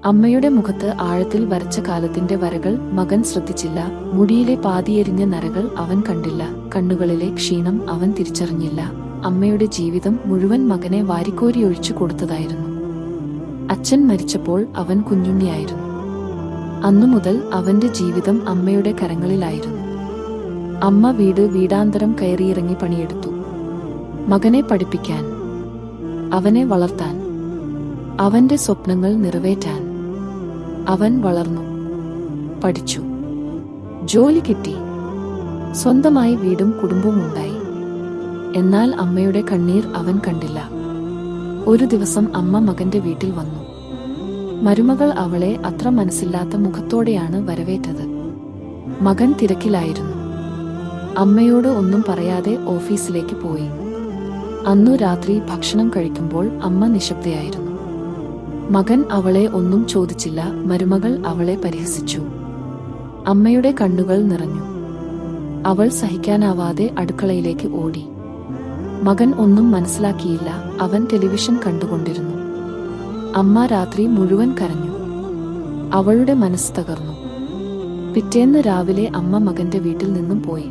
അമ്മയുടെ മുഖത്ത് ആഴത്തിൽ വരച്ച കാലത്തിന്റെ വരകൾ മകൻ ശ്രദ്ധിച്ചില്ല. മുടിയിലെ പാതിയെരിഞ്ഞ നരകൾ അവൻ കണ്ടില്ല. കണ്ണുകളിലെ ക്ഷീണം അവൻ തിരിച്ചറിഞ്ഞില്ല. അമ്മയുടെ ജീവിതം മുഴുവൻ മകനെ വാരിക്കോരിയൊഴിച്ചു കൊടുത്തതായിരുന്നു. അച്ഛൻ മരിച്ചപ്പോൾ അവൻ കുഞ്ഞുണ്ണിയായിരുന്നു. അന്നുമുതൽ അവന്റെ ജീവിതം അമ്മയുടെ കരങ്ങളിലായിരുന്നു. അമ്മ വീടാന്തരം കയറിയിറങ്ങി പണിയെടുത്തു. മകനെ പഠിപ്പിക്കാൻ, അവനെ വളർത്താൻ, അവന്റെ സ്വപ്നങ്ങൾ നിറവേറ്റാൻ. അവൻ വളർന്നു, പഠിച്ചു, ജോലി കിട്ടി, സ്വന്തമായി വീടും കുടുംബവും ഉണ്ടായി. എന്നാൽ അമ്മയുടെ കണ്ണീർ അവൻ കണ്ടില്ല. ഒരു ദിവസം അമ്മ മകന്റെ വീട്ടിൽ വന്നു. മരുമകൾ അവളെ അത്ര മനസ്സില്ലാത്ത മുഖത്തോടെയാണ് വരവേറ്റത്. മകൻ തിരക്കിലായിരുന്നു. അമ്മയോട് ഒന്നും പറയാതെ ഓഫീസിലേക്ക് പോയി. അന്നു രാത്രി ഭക്ഷണം കഴിക്കുമ്പോൾ അമ്മ നിശബ്ദയായിരുന്നു. മകൻ അവളെ ഒന്നും ചോദിച്ചില്ല. മരുമകൾ അവളെ പരിഹസിച്ചു. അമ്മയുടെ കണ്ണുകൾ നിറഞ്ഞു. അവൾ സഹിക്കാനാവാതെ അടുക്കളയിലേക്ക് ഓടി. മകൻ ഒന്നും മനസ്സിലാക്കിയില്ല. അവൻ ടെലിവിഷൻ കണ്ടുകൊണ്ടിരുന്നു. അമ്മ രാത്രി മുഴുവൻ കരഞ്ഞു. അവളുടെ മനസ്സ് തകർന്നു. പിറ്റേന്ന് രാവിലെ അമ്മ മകന്റെ വീട്ടിൽ നിന്നും പോയി.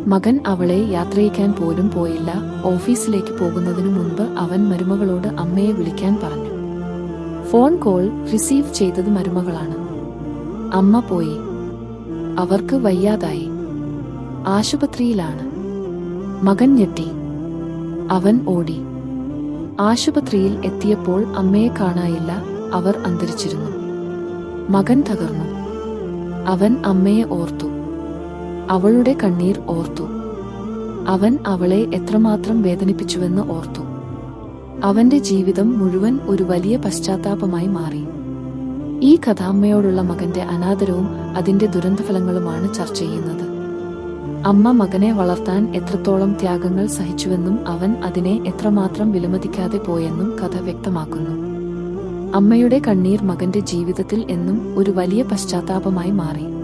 മകൻ അവളെ യാത്രയിക്കാൻ പോലും പോയില്ല. ഓഫീസിലേക്ക് പോകുന്നതിനു മുൻപ് അവൻ മരുമകളോട് അമ്മയെ വിളിക്കാൻ പറഞ്ഞു. ഫോൺ കോൾ റിസീവ് ചെയ്തത് മരുമകളാണ്. അമ്മ പോയി. അവർക്ക് വയ്യാതായി. ആശുപത്രിയിലാണ്. മകൻ ഞെട്ടി. അവൻ ഓടി. ആശുപത്രിയിൽ എത്തിയപ്പോൾ അമ്മയെ കാണാനില്ല. അവർ അന്തരിച്ചിരുന്നു. മകൻ തകർന്നു. അവൻ അമ്മയെ ഓർത്തു. അവളുടെ കണ്ണീർ ഓർത്തു. അവൻ അവളെ എത്രമാത്രം വേദനിപ്പിച്ചുവെന്ന് ഓർത്തു. അവന്റെ ജീവിതം മുഴുവൻ ഒരു വലിയ പശ്ചാത്താപമായി മാറി. ഈ കഥ അമ്മയോടുള്ള മകന്റെ അനാദരവും അതിന്റെ ദുരന്തഫലങ്ങളുമാണ് ചർച്ച ചെയ്യുന്നത്. അമ്മ മകനെ വളർത്താൻ എത്രത്തോളം ത്യാഗങ്ങൾ സഹിച്ചുവെന്നും അവൻ അതിനെ എത്രമാത്രം വിലമതിക്കാതെ പോയെന്നും കഥ വ്യക്തമാക്കുന്നു. അമ്മയുടെ കണ്ണീർ മകന്റെ ജീവിതത്തിൽ എന്നും ഒരു വലിയ പശ്ചാത്താപമായി മാറി.